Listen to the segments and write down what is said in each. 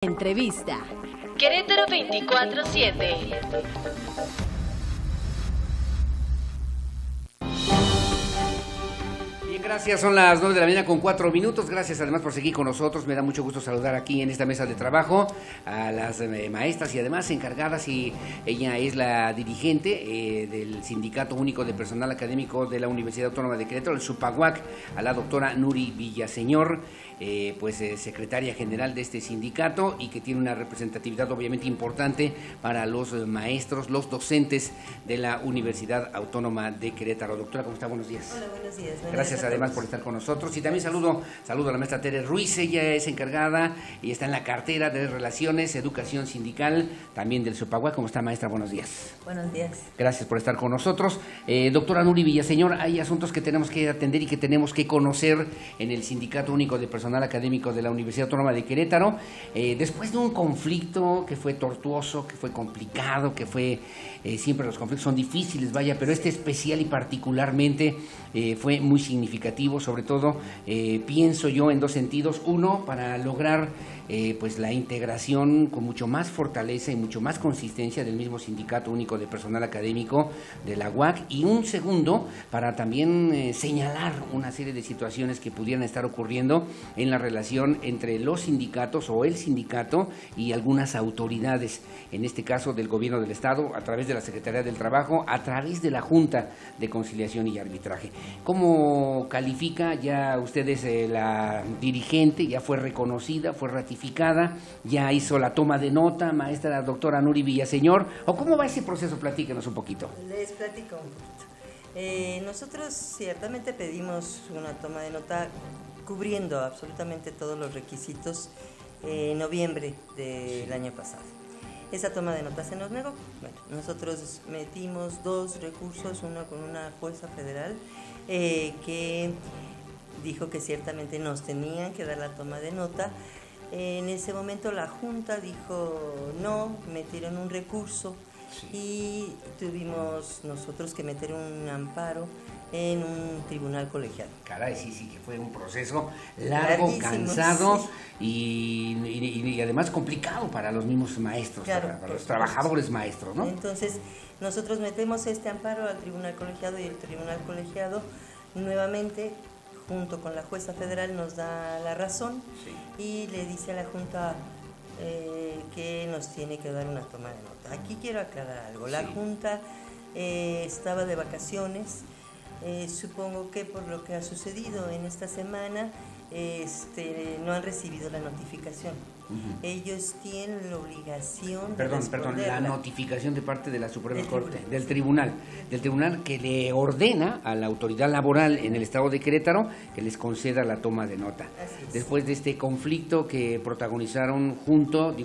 Entrevista. Querétaro 24/7. Bien, gracias. Son las 9 de la mañana con 4 minutos. Gracias además por seguir con nosotros. Me da mucho gusto saludar aquí en esta mesa de trabajo a las maestras y además encargadas, y ella es la dirigente del Sindicato Único de Personal Académico de la Universidad Autónoma de Querétaro, el SUPAUAC, a la doctora Nuri Villaseñor, secretaria general de este sindicato, y que tiene una representatividad obviamente importante para los maestros, los docentes de la Universidad Autónoma de Querétaro. Doctora, ¿cómo está? Buenos días. Hola, buenos días. Gracias además por estar con nosotros. Y también saludo a la maestra Tere Ruiz. Ella es encargada y está en la cartera de Relaciones, Educación Sindical, también del SUPAUAC. ¿Cómo está, maestra? Buenos días. Buenos días. Gracias por estar con nosotros. Doctora Nuri Villaseñor, hay asuntos que tenemos que atender y que tenemos que conocer en el Sindicato Único de Personal Académico de la Universidad Autónoma de Querétaro. Después de un conflicto que fue tortuoso, que fue complicado, que fue... siempre los conflictos son difíciles, vaya, pero este especial y particularmente fue muy significativo, sobre todo pienso yo en dos sentidos. Uno, para lograr pues la integración con mucho más fortaleza y mucho más consistencia del mismo Sindicato Único de Personal Académico de la UAC, y un segundo, para también señalar una serie de situaciones que pudieran estar ocurriendo en la relación entre los sindicatos o el sindicato y algunas autoridades, en este caso del Gobierno del Estado, a través de la Secretaría del Trabajo, a través de la Junta de Conciliación y Arbitraje. ¿Cómo califica? Ya usted es la dirigente, ya fue reconocida, fue ratificada, ya hizo la toma de nota, maestra doctora Nuri Villaseñor, ¿o cómo va ese proceso? Platíquenos un poquito. Les platico un poquito. Nosotros ciertamente pedimos una toma de nota cubriendo absolutamente todos los requisitos en noviembre del año pasado. Esa toma de nota se nos negó. Bueno, nosotros metimos dos recursos, uno con una jueza federal que dijo que ciertamente nos tenían que dar la toma de nota. En ese momento la Junta dijo no, metieron un recurso y tuvimos nosotros que meter un amparo en un tribunal colegiado. Caray, sí, que fue un proceso largo, cansado, sí. y además complicado para los mismos maestros, claro, para los trabajadores maestros, ¿no? Entonces, nosotros metemos este amparo al tribunal colegiado, y el tribunal colegiado nuevamente, junto con la jueza federal, nos da la razón, sí, y le dice a la Junta que nos tiene que dar una toma de nota. Aquí quiero aclarar algo. La Junta estaba de vacaciones. Supongo que por lo que ha sucedido en esta semana no han recibido la notificación. Ellos tienen la obligación de la notificación de parte de la Suprema Corte, del tribunal que le ordena a la autoridad laboral en el estado de Querétaro que les conceda la toma de nota. Después de este conflicto que protagonizaron junto sí,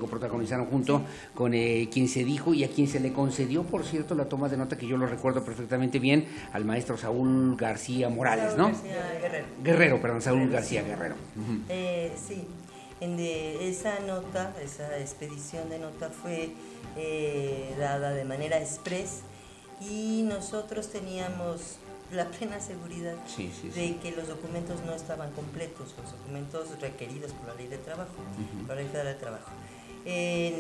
con quien se dijo y a quien se le concedió, por cierto, la toma de nota, que yo lo recuerdo perfectamente bien, al maestro Saúl García Morales, ¿no? Saúl García Guerrero. Sí. Esa nota, esa expedición de nota fue dada de manera express, y nosotros teníamos la plena seguridad de que los documentos no estaban completos, los documentos requeridos por la Ley de Trabajo, por la Ley Federal de Trabajo.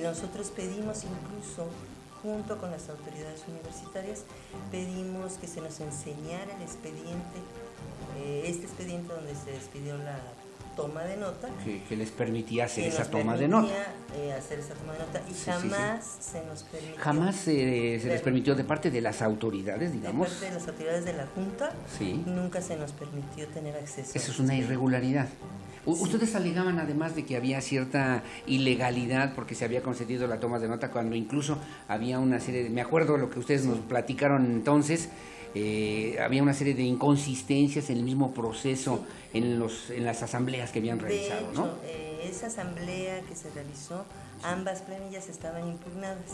Nosotros pedimos incluso, junto con las autoridades universitarias, pedimos que se nos enseñara el expediente, este expediente donde se despidió la toma de nota, que les permitía hacer esa toma de nota. Hacer esa toma de nota, y jamás se nos permitió. Jamás se les permitió de parte de las autoridades, digamos. De parte de las autoridades de la Junta, nunca se nos permitió tener acceso. Eso es una irregularidad. Ustedes alegaban además de que había cierta ilegalidad porque se había concedido la toma de nota, cuando incluso había una serie de... Me acuerdo lo que ustedes nos platicaron entonces. Había una serie de inconsistencias en el mismo proceso, en las asambleas que habían realizado, ¿no? Esa asamblea que se realizó, ambas planillas estaban impugnadas,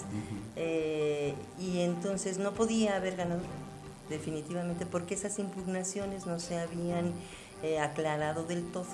y entonces no podía haber ganador, definitivamente, porque esas impugnaciones no se habían aclarado del todo.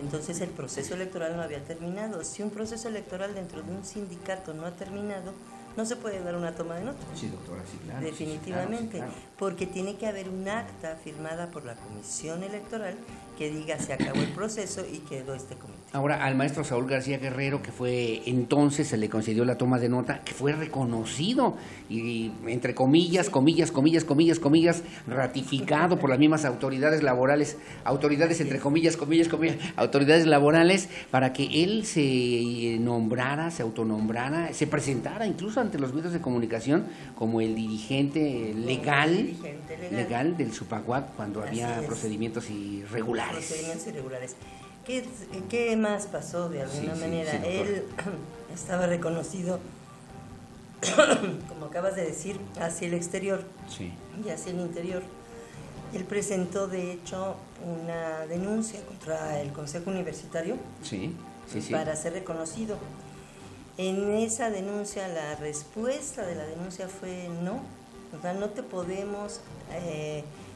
Entonces el proceso electoral no había terminado. Si un proceso electoral dentro de un sindicato no ha terminado, no se puede dar una toma de nota. Sí, doctora, sí, claro. Definitivamente, sí, claro. Porque tiene que haber un acta firmada por la Comisión Electoral que diga se acabó el proceso y quedó este comité. Ahora, al maestro Saúl García Guerrero, que fue entonces, se le concedió la toma de nota, que fue reconocido y entre comillas, ratificado por las mismas autoridades laborales, autoridades entre comillas, autoridades laborales, para que él se nombrara, se autonombrara, se presentara incluso ante los medios de comunicación como el dirigente legal del Supaguac cuando había procedimientos irregulares. Procedimientos irregulares. ¿Qué más pasó de alguna manera? Él estaba reconocido, como acabas de decir, hacia el exterior y hacia el interior. Él presentó, de hecho, una denuncia contra el Consejo Universitario para ser reconocido. En esa denuncia, la respuesta de la denuncia fue no. O sea, no te podemos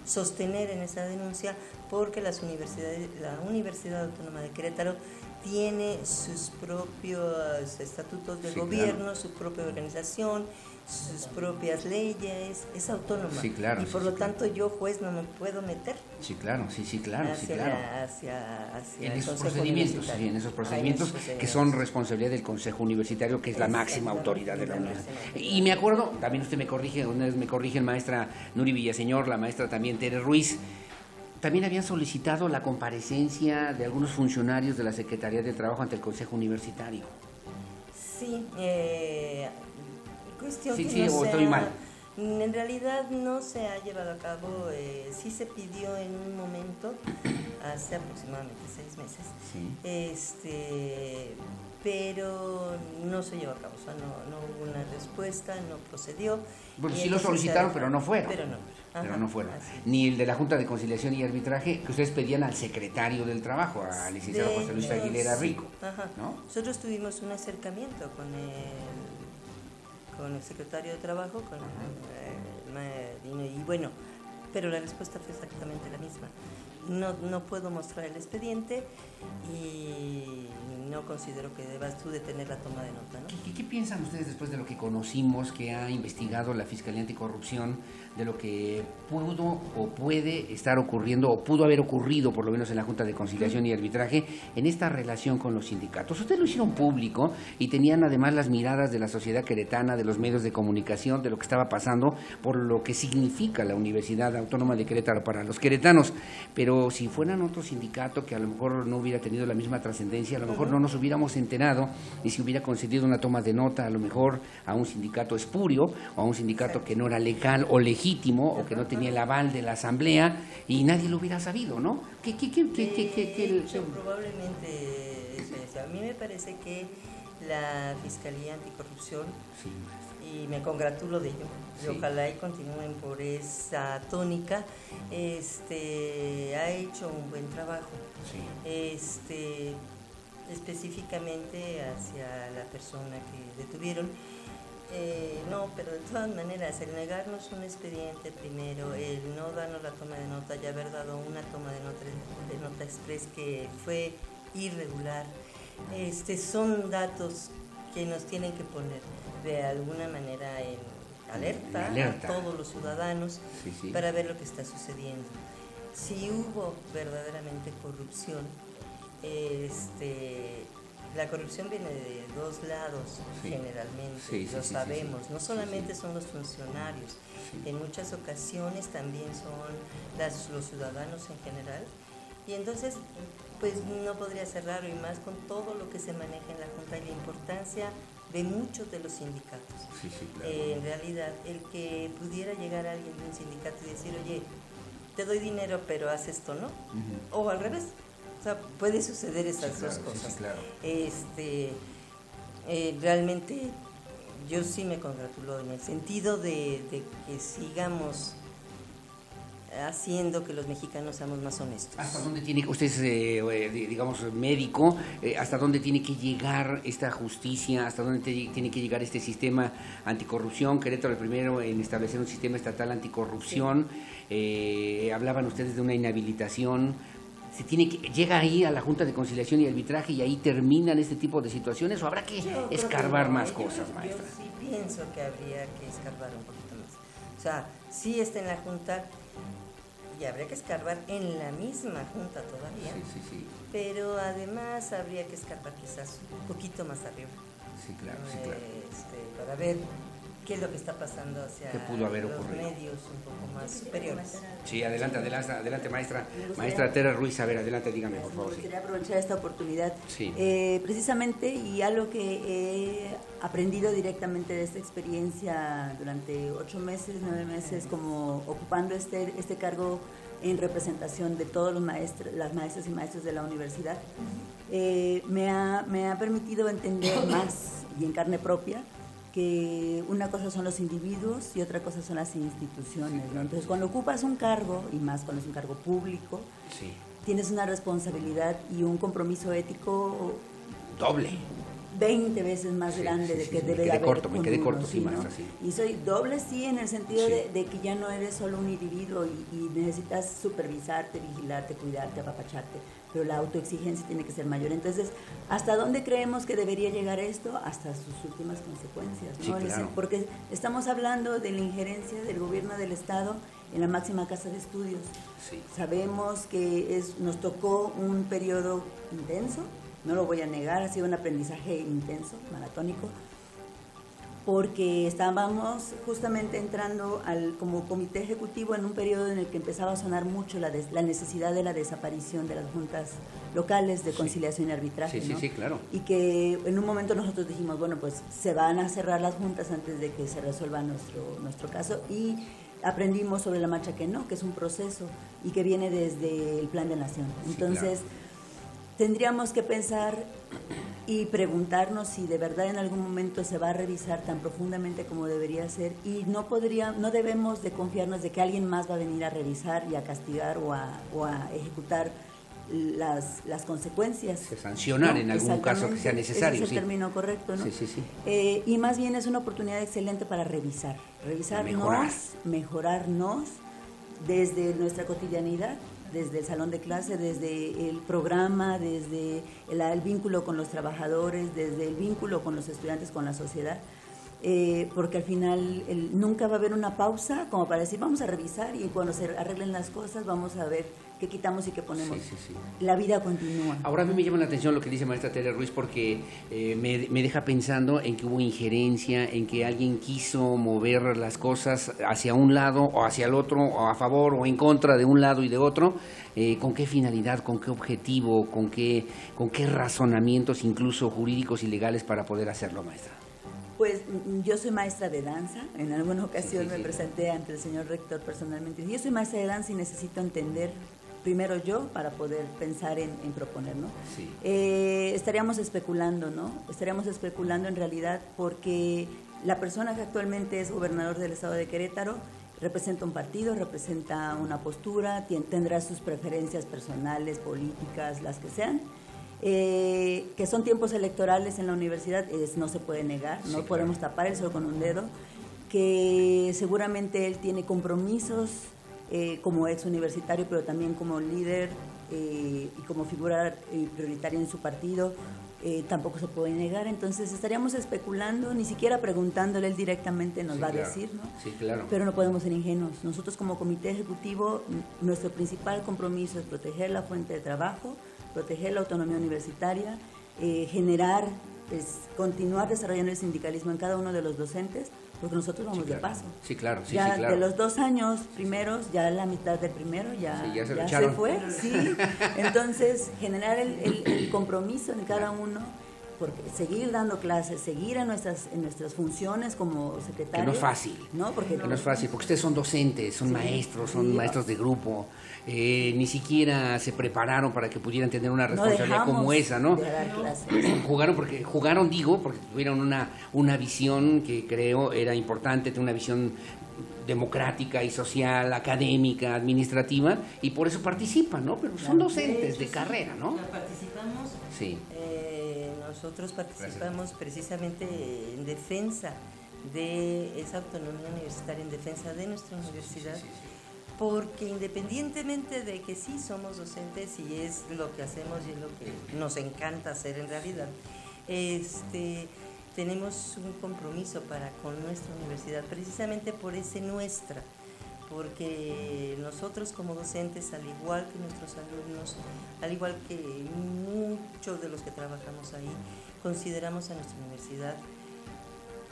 sostener en esa denuncia porque las universidades, la Universidad Autónoma de Querétaro tiene sus propios estatutos de gobierno, su propia organización, sus propias leyes, es autónoma. Y por lo tanto yo, juez, no me puedo meter. En esos procedimientos, que son responsabilidad del Consejo Universitario, que es la máxima autoridad de la universidad. Y me acuerdo, también usted me corrige, una vez me corrigen, maestra Nuri Villaseñor, la maestra también Tere Ruiz, también habían solicitado la comparecencia de algunos funcionarios de la Secretaría de Trabajo ante el Consejo Universitario. Sí, cuestión sí, que no estoy mal. En realidad no se ha llevado a cabo, sí se pidió en un momento, hace aproximadamente 6 meses, pero no se llevó a cabo, o sea, no hubo una respuesta, no procedió. Bueno, sí lo solicitaron, pero no fueron. Pero no fueron. Ni el de la Junta de Conciliación y Arbitraje, que ustedes pedían al secretario del Trabajo, al licenciado José Luis Aguilera Rico. ¿No? Nosotros tuvimos un acercamiento con el secretario de Trabajo, y bueno, pero la respuesta fue exactamente la misma. No puedo mostrar el expediente y no considero que debas tú detener la toma de nota, ¿no? ¿Qué piensan ustedes después de lo que conocimos, que ha investigado la Fiscalía Anticorrupción, de lo que pudo o puede estar ocurriendo, o pudo haber ocurrido, por lo menos en la Junta de Conciliación y Arbitraje, en esta relación con los sindicatos? Ustedes lo hicieron público y tenían además las miradas de la sociedad queretana, de los medios de comunicación, de lo que estaba pasando, por lo que significa la Universidad Autónoma de Querétaro para los queretanos. Pero si fueran otro sindicato que a lo mejor no hubiera tenido la misma trascendencia, a lo mejor no nos hubiéramos enterado y se hubiera concedido una toma de nota a lo mejor a un sindicato espurio o a un sindicato que no era legal o legítimo o que no tenía el aval de la asamblea y nadie lo hubiera sabido, ¿no? Probablemente eso. A mí me parece que la Fiscalía Anticorrupción, y me congratulo de ello, y ojalá y continúen por esa tónica, ha hecho un buen trabajo. Específicamente hacia la persona que detuvieron. Pero de todas maneras, el negarnos un expediente primero, el no darnos la toma de nota y haber dado una toma de nota express que fue irregular, son datos que nos tienen que poner de alguna manera en alerta a todos los ciudadanos para ver lo que está sucediendo. Si hubo verdaderamente corrupción, la corrupción viene de dos lados, generalmente, lo sabemos, no solamente son los funcionarios, en muchas ocasiones también son los ciudadanos en general, y entonces pues no podría ser raro, y más con todo lo que se maneja en la Junta y la importancia de muchos de los sindicatos. Claro. En realidad, el que pudiera llegar alguien de un sindicato y decir, oye, te doy dinero pero haz esto, ¿no? O al revés. O sea, puede suceder esas dos cosas. Claro. Realmente yo sí me congratulo en el sentido de que sigamos haciendo que los mexicanos seamos más honestos. ¿Hasta dónde tiene, usted es, digamos, médico, hasta dónde tiene que llegar esta justicia, hasta dónde tiene que llegar este sistema anticorrupción? Querétaro el primero en establecer un sistema estatal anticorrupción. Hablaban ustedes de una inhabilitación. ¿Llega ahí a la Junta de Conciliación y Arbitraje y ahí terminan este tipo de situaciones, o habrá que escarbar más cosas, maestra? Yo sí pienso que habría que escarbar un poquito más. O sea, sí está en la Junta, y habría que escarbar en la misma junta todavía, Sí. pero además habría que escarbar quizás un poquito más arriba. Sí, claro. Para ver qué es lo que está pasando hacia ¿Qué pudo haber los ocurrido? medios un poco más superiores. Sí, adelante, maestra. Maestra Tere Ruiz, a ver, adelante, dígame, por favor. Me gustaría aprovechar esta oportunidad. Sí. Precisamente, y algo que he aprendido directamente de esta experiencia durante 8 meses, 9 meses, como ocupando este cargo en representación de todos los las maestras y maestros de la universidad, me ha permitido entender más y en carne propia que una cosa son los individuos y otra cosa son las instituciones, ¿no? Entonces, cuando ocupas un cargo, y más cuando es un cargo público, Sí. tienes una responsabilidad y un compromiso ético Doble. 20 veces más grande de que debe de haber Me quedé con corto, uno, sí, ¿no? maestra, sí. Y soy doble, sí, en el sentido Sí. de que ya no eres solo un individuo y necesitas supervisarte, vigilarte, cuidarte, apapacharte, pero la autoexigencia tiene que ser mayor. Entonces, ¿hasta dónde creemos que debería llegar esto? Hasta sus últimas consecuencias, ¿no? Sí, claro. Porque estamos hablando de la injerencia del gobierno del Estado en la máxima casa de estudios. Sí. Sabemos que nos tocó un periodo intenso, no lo voy a negar, ha sido un aprendizaje intenso, maratónico, porque estábamos justamente entrando como comité ejecutivo en un periodo en el que empezaba a sonar mucho la necesidad de la desaparición de las juntas locales de conciliación y arbitraje, Sí, ¿no? sí, claro. Y que en un momento nosotros dijimos, bueno, pues se van a cerrar las juntas antes de que se resuelva nuestro caso, y aprendimos sobre la marcha que no, que es un proceso y que viene desde el Plan de Nación. Entonces, tendríamos que pensar y preguntarnos si de verdad en algún momento se va a revisar tan profundamente como debería ser, y no debemos de confiarnos de que alguien más va a venir a revisar y a castigar o a ejecutar las consecuencias. Sancionar, ¿no? En algún caso que sea necesario. Ese es el término correcto, ¿no? Sí. Y más bien es una oportunidad excelente para revisarnos, mejorarnos desde nuestra cotidianidad, desde el salón de clase, desde el programa, desde el vínculo con los trabajadores, desde el vínculo con los estudiantes, con la sociedad, porque al final nunca va a haber una pausa como para decir vamos a revisar y cuando se arreglen las cosas vamos a ver qué quitamos y qué ponemos. Sí. La vida continúa. Ahora a mí me llama la atención lo que dice maestra Tere Ruiz, porque me deja pensando en que hubo injerencia, en que alguien quiso mover las cosas hacia un lado o hacia el otro, o a favor o en contra de un lado y de otro. ¿Con qué finalidad, con qué objetivo, con qué razonamientos incluso jurídicos y legales para poder hacerlo, maestra? Pues yo soy maestra de danza. En alguna ocasión me presenté ante el señor rector personalmente. Yo soy maestra de danza y necesito entender primero yo para poder pensar en proponer, ¿no? Sí. Estaríamos especulando, ¿no? Estaríamos especulando en realidad porque la persona que actualmente es gobernador del estado de Querétaro representa un partido, representa una postura, tendrá sus preferencias personales, políticas, las que sean. Que son tiempos electorales en la universidad, no se puede negar, no podemos tapar el sol con un dedo, que seguramente él tiene compromisos como ex universitario, pero también como líder y como figura prioritaria en su partido, tampoco se puede negar. Entonces estaríamos especulando, ni siquiera preguntándole, él directamente nos va a decir, ¿no? Sí, claro. Pero no podemos ser ingenuos. Nosotros como comité ejecutivo, nuestro principal compromiso es proteger la fuente de trabajo, proteger la autonomía universitaria, generar, continuar desarrollando el sindicalismo en cada uno de los docentes, porque nosotros vamos de paso. Sí, claro. Ya de los 2 años primeros, ya la mitad del primero ya se fue. Sí. Entonces, generar el compromiso en cada uno, porque seguir dando clases, seguir en nuestras funciones como secretarios. Que no es fácil. No, porque no es fácil, porque ustedes son docentes, son maestros, son maestros de grupo. Ni siquiera se prepararon para que pudieran tener una responsabilidad como esa, ¿no? De dar clases. Jugaron porque tuvieron una visión que creo era importante, una visión democrática y social, académica, administrativa, y por eso participan, ¿no? Pero son docentes de carrera, ¿no? Participamos. Sí. Nosotros participamos precisamente en defensa de esa autonomía universitaria, en defensa de nuestra universidad, porque independientemente de que sí somos docentes y es lo que hacemos y es lo que nos encanta hacer en realidad, tenemos un compromiso para con nuestra universidad, precisamente por ese nuestra, porque nosotros como docentes, al igual que nuestros alumnos, al igual que muchos de los que trabajamos ahí, consideramos a nuestra universidad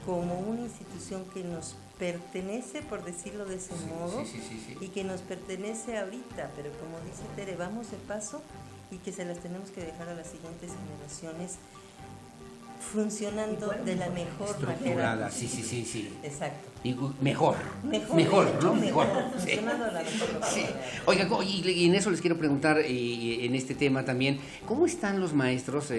como una institución que nos pertenece, por decirlo de ese modo, y que nos pertenece ahorita, pero como dice Tere, vamos de paso y que se las tenemos que dejar a las siguientes generaciones funcionando de la mejor manera. Sí. Exacto. Y mejor, ¿no? Mejor. Funcionando de la mejor manera. Sí. Oiga, y en eso les quiero preguntar, en este tema también, ¿cómo están los maestros?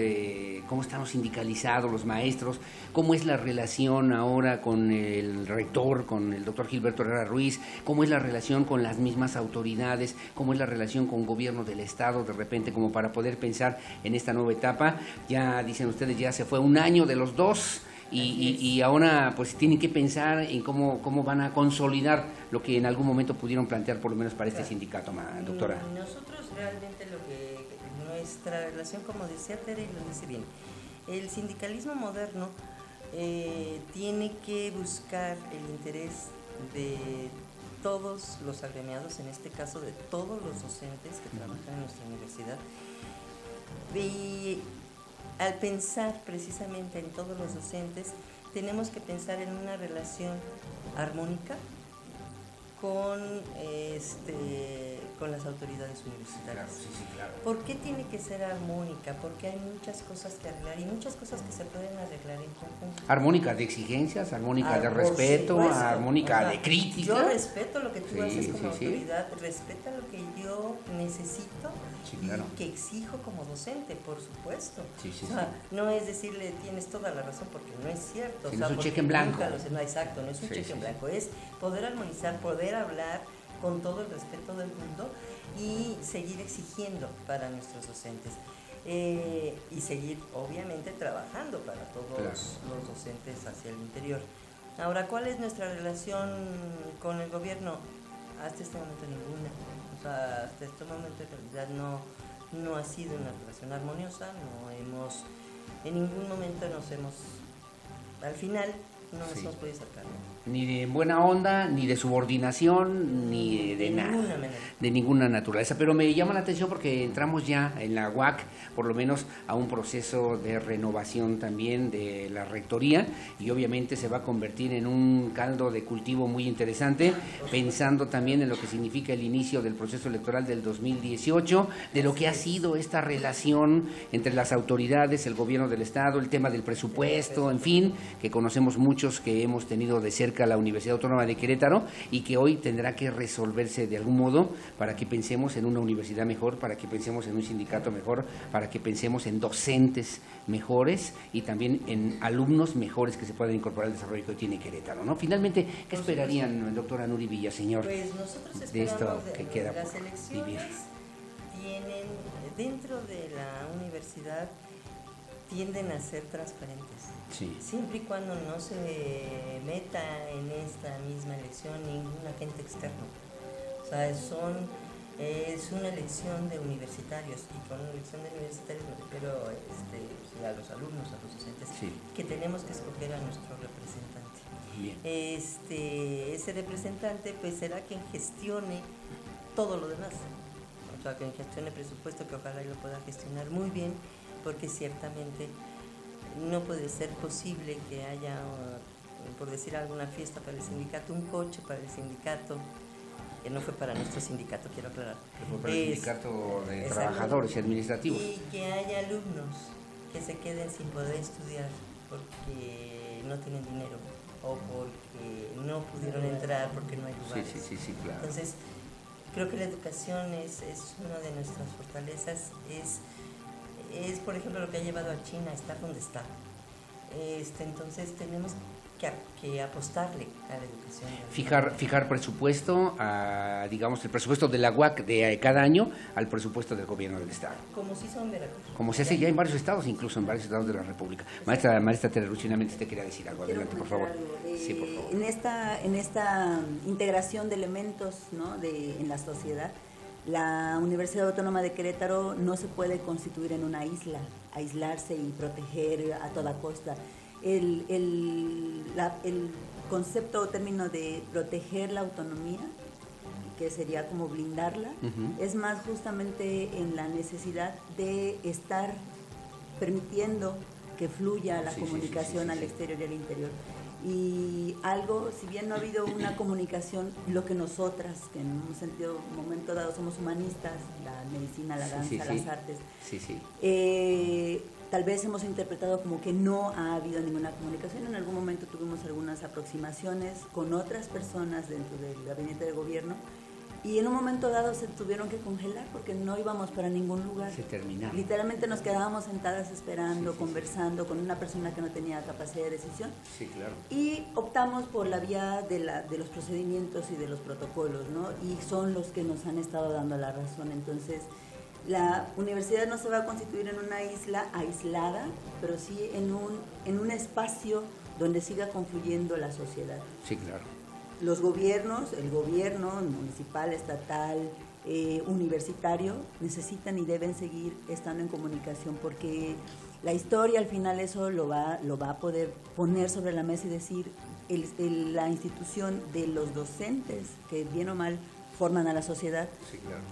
¿Cómo están los sindicalizados, los maestros? ¿Cómo es la relación ahora con el rector, con el doctor Gilberto Herrera Ruiz? ¿Cómo es la relación con las mismas autoridades? ¿Cómo es la relación con gobierno del Estado, de repente, como para poder pensar en esta nueva etapa? Ya dicen ustedes, ya se fue un año de los dos. Y ahora pues tienen que pensar en cómo van a consolidar lo que en algún momento pudieron plantear, por lo menos para este sindicato, doctora. Nosotros realmente nuestra relación, como decía Tere, y lo dice bien, el sindicalismo moderno tiene que buscar el interés de todos los agremiados, en este caso de todos los docentes que trabajan en nuestra universidad. Y al pensar precisamente en todos los docentes, tenemos que pensar en una relación armónica con las autoridades universitarias. Claro. ¿Por qué tiene que ser armónica? Porque hay muchas cosas que arreglar y muchas cosas que se pueden arreglar en conjunto. Armónica de exigencias, armónica de respeto, armónica de crítica. Yo respeto lo que tú haces como autoridad, respeta lo que yo necesito y que exijo como docente, por supuesto. No es decirle tienes toda la razón, porque no es cierto. No es un cheque en blanco. No, exacto, no es un cheque en blanco, es poder armonizar, poder hablar con todo el respeto del mundo y seguir exigiendo para nuestros docentes. Y seguir, obviamente, trabajando para todos los docentes hacia el interior. Ahora, ¿cuál es nuestra relación con el gobierno? Hasta este momento ninguna. O sea, hasta este momento en realidad no ha sido una relación armoniosa, en ningún momento al final no nos hemos podido acercar. Ni de buena onda, ni de subordinación, ni de nada, de ninguna naturaleza. Pero me llama la atención porque entramos ya en la UAC, por lo menos a un proceso de renovación también de la rectoría, y obviamente se va a convertir en un caldo de cultivo muy interesante, pensando también en lo que significa el inicio del proceso electoral del 2018, de lo que ha sido esta relación entre las autoridades, el gobierno del Estado, el tema del presupuesto, en fin, que conocemos muchos que hemos tenido de cerca la Universidad Autónoma de Querétaro, y que hoy tendrá que resolverse de algún modo para que pensemos en una universidad mejor, para que pensemos en un sindicato mejor, para que pensemos en docentes mejores y también en alumnos mejores que se puedan incorporar al desarrollo que hoy tiene Querétaro, ¿no? Finalmente, ¿qué esperarían, doctora Nuri Villaseñor, pues nosotros de esto que queda las por elecciones vivir? Tienen, dentro de la universidad, tienden a ser transparentes. Siempre y cuando no se meta en esta misma elección ningún agente externo. O sea, es una elección de universitarios, y con una elección de universitarios me refiero a los alumnos, a los docentes, que tenemos que escoger a nuestro representante. Bien. Ese representante pues será quien gestione todo lo demás. O sea, quien gestione presupuesto, que ojalá lo pueda gestionar muy bien, porque ciertamente no puede ser posible que haya, por decir alguna fiesta para el sindicato, un coche para el sindicato, que no fue para nuestro sindicato, quiero aclarar. Que fue para el sindicato de trabajadores y administrativos. Y que haya alumnos que se queden sin poder estudiar porque no tienen dinero o porque no pudieron entrar porque no hay lugares. Sí, claro. Entonces, creo que la educación es una de nuestras fortalezas, es por ejemplo lo que ha llevado a China a estar donde está. Entonces tenemos que apostarle a la educación. Fijar presupuesto, digamos el presupuesto de la UAC de cada año al presupuesto del gobierno del Estado. Como se hizo en Veracruz. Como se hace ya en varios estados, incluso en varios estados de la República. Maestra Tere Ruiz, finalmente usted quería decir algo. Adelante, por favor. Sí, por favor. En esta integración de elementos, ¿no?, en la sociedad, la Universidad Autónoma de Querétaro no se puede constituir en una isla, aislarse y proteger a toda costa. El concepto o término de proteger la autonomía que sería como blindarla, es más justamente en la necesidad de estar permitiendo que fluya la comunicación al exterior y al interior. Y algo, si bien no ha habido una comunicación, lo que nosotras, que en un sentido, momento dado, somos humanistas, la medicina, la danza, las artes, tal vez hemos interpretado como que no ha habido ninguna comunicación. En algún momento tuvimos algunas aproximaciones con otras personas dentro del gabinete de gobierno, y en un momento dado se tuvieron que congelar porque no íbamos para ningún lugar. Se terminaron. Literalmente nos quedábamos sentadas esperando, conversando con una persona que no tenía capacidad de decisión. Sí, claro. Y optamos por la vía de los procedimientos y de los protocolos, ¿no? Y son los que nos han estado dando la razón. Entonces, la universidad no se va a constituir en una isla aislada, pero sí en un espacio donde siga confluyendo la sociedad. Sí, claro. Los gobiernos, el gobierno municipal, estatal, universitario, necesitan y deben seguir estando en comunicación, porque la historia al final eso lo va a poder poner sobre la mesa y decir, la institución de los docentes, que bien o mal forman a la sociedad,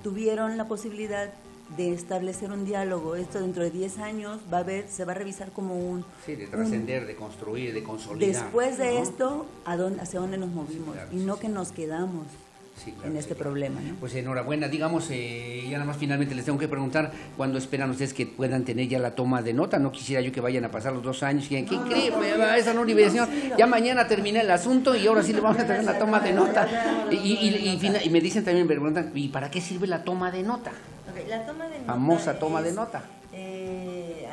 tuvieron la posibilidad de establecer un diálogo. Esto dentro de 10 años se va a revisar como un... Sí, de trascender, de construir, de consolidar. Después de esto, hacia dónde nos movimos, y no que nos quedamos en este problema, ¿no? Pues enhorabuena, digamos, ya nada más finalmente les tengo que preguntar, ¿cuándo esperan ustedes que puedan tener ya la toma de nota? No quisiera yo que vayan a pasar los 2 años, ¿quién cree? Esa no universidad, ya mañana termina el asunto y ahora sí le vamos a tener la toma de nota. Y me dicen también, me preguntan, ¿y para qué sirve la toma de nota? La toma de nota famosa toma de nota.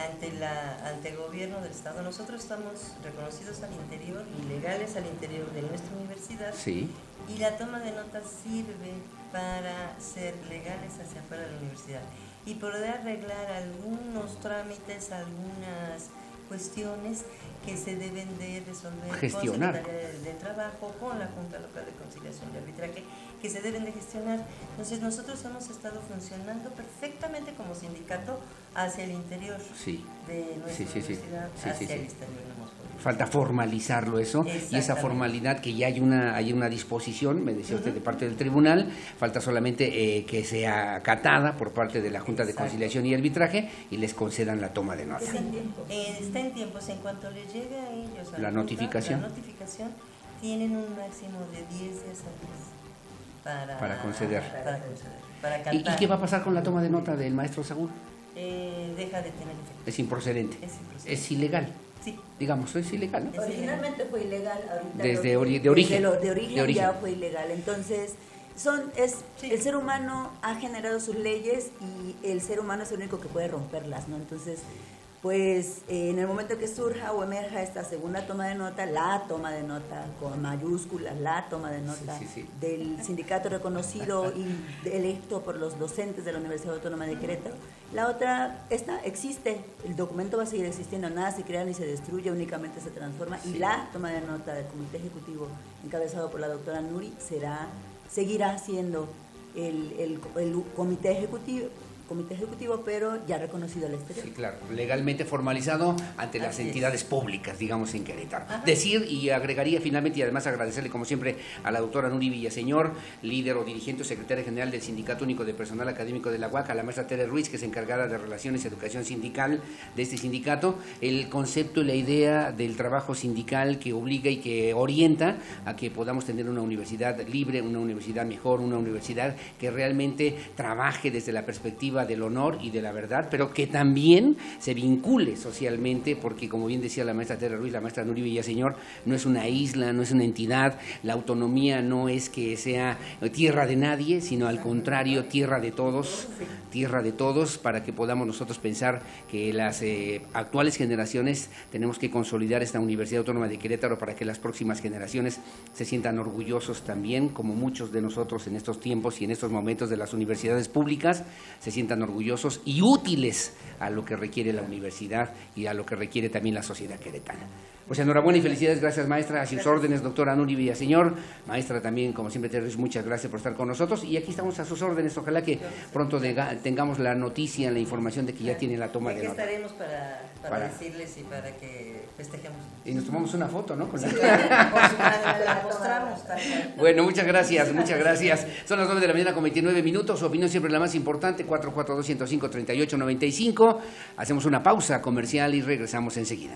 Ante el gobierno del Estado, nosotros estamos reconocidos al interior y legales al interior de nuestra universidad. Sí. Y la toma de nota sirve para ser legales hacia afuera de la universidad y poder arreglar algunos trámites, algunas cuestiones que se deben de resolver gestionar. con la Secretaría del Trabajo, con la Junta Local de Conciliación y Arbitraje, que se deben de gestionar. Entonces nosotros hemos estado funcionando perfectamente como sindicato hacia el interior de nuestra universidad, hacia el exterior. Falta formalizarlo eso, y esa formalidad que ya hay una disposición, me decía usted, de parte del tribunal, falta solamente que sea acatada por parte de la Junta de Conciliación y Arbitraje y les concedan la toma de nota. Está en tiempos, en cuanto les llegue a ellos la notificación, tienen un máximo de 10 días para conceder. Para ¿Y qué va a pasar con la toma de nota del maestro Saúl? Deja de tener efecto. Es improcedente. Es ilegal. Sí. Digamos, es ilegal, ¿no? Originalmente fue ilegal, ahorita de origen ya fue ilegal. Entonces, el ser humano ha generado sus leyes y el ser humano es el único que puede romperlas, ¿no? Entonces, pues en el momento que surja o emerja esta segunda toma de nota, la toma de nota con mayúsculas, la toma de nota del sindicato reconocido y electo por los docentes de la Universidad Autónoma de Querétaro, la otra, existe, el documento va a seguir existiendo, nada se crea ni se destruye, únicamente se transforma, y la toma de nota del comité ejecutivo encabezado por la doctora Nuri seguirá siendo el comité ejecutivo, pero ya reconocido al exterior. Sí, claro, legalmente formalizado ante las entidades públicas, digamos, en Querétaro. Decir, y agregaría finalmente, y además agradecerle como siempre a la doctora Nuri Villaseñor, líder o dirigente o secretaria general del Sindicato Único de Personal Académico de la UAC, a la maestra Tere Ruiz, que es encargada de Relaciones y Educación Sindical de este sindicato, el concepto y la idea del trabajo sindical que obliga y que orienta a que podamos tener una universidad libre, una universidad mejor, una universidad que realmente trabaje desde la perspectiva del honor y de la verdad, pero que también se vincule socialmente, porque como bien decía la maestra Tere Ruiz, la maestra Nuri Villaseñor, no es una isla, no es una entidad, la autonomía no es que sea tierra de nadie, sino al contrario, tierra de todos, para que podamos nosotros pensar que las actuales generaciones tenemos que consolidar esta Universidad Autónoma de Querétaro para que las próximas generaciones se sientan orgullosos también, como muchos de nosotros en estos tiempos y en estos momentos de las universidades públicas, se sientan orgullosos y útiles a lo que requiere la universidad y a lo que requiere también la sociedad queretana. Pues enhorabuena y felicidades, gracias maestra, a sus órdenes, doctora Nuri Villaseñor, maestra también, como siempre, Teresa, muchas gracias por estar con nosotros, y aquí estamos a sus órdenes, ojalá que pronto tengamos la noticia, la información de que ya tiene la toma de nota. Aquí estaremos para decirles y para que festejemos. Y nos tomamos una foto, ¿no? Con la... La mostramos. Bueno, muchas gracias, muchas gracias. Son las 9 de la mañana con 29 minutos. Su opinión siempre es la más importante. 442-105-3895. Hacemos una pausa comercial y regresamos enseguida.